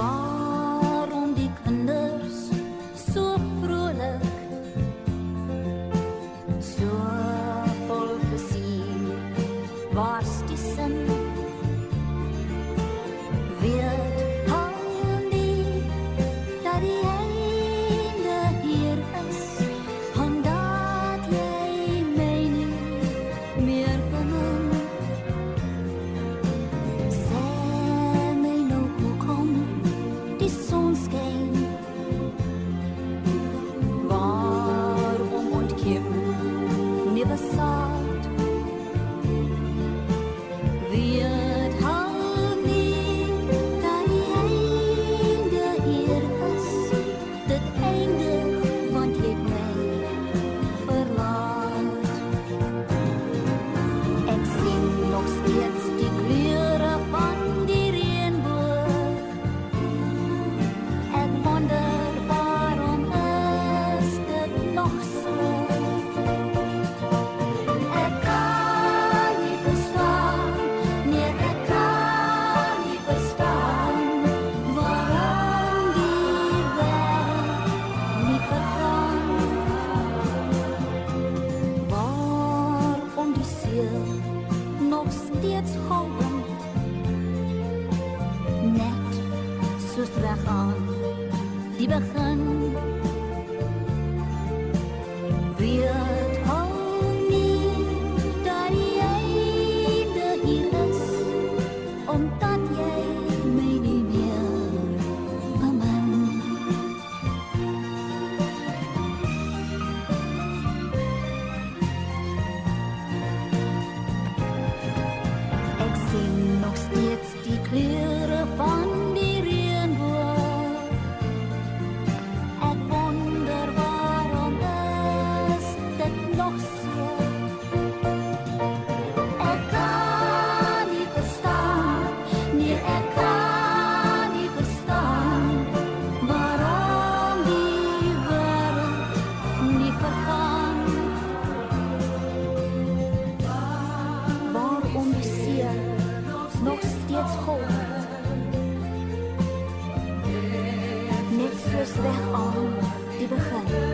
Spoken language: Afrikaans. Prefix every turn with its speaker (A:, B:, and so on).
A: Waarom die kinders so vrolik, so vol plesier, waar's die sin? Weet al nie dat die einde hier is, omdat jy my nie meer bemin. Sê my nou hoekom die son skyn, waarom ontkiem nuwe saad? Weet al nie dat die einde hier is, dit eindig want jy het my verlaat. Ek sien nog steeds die kleure van die reënboog. Ek wonder waarom is dit nog so? Ek kan nie verstaan, nee ek kan nie verstaan, waarom die wêreld nie vergaan. Waarom die see nog steeds golwend, net soos reg aan die begin. Weet al nie dat die einde hier is, omdat jy my nie meer bemin. Ek sien nog steeds die kleure van die reënboog. Ek wonder waarom is dit nog so? Ek kan nie verstaan, nee ek kan nie verstaan, waarom die wêreld nie vergaan. Waarom die see nog steeds golf, net soos reg aan die begin.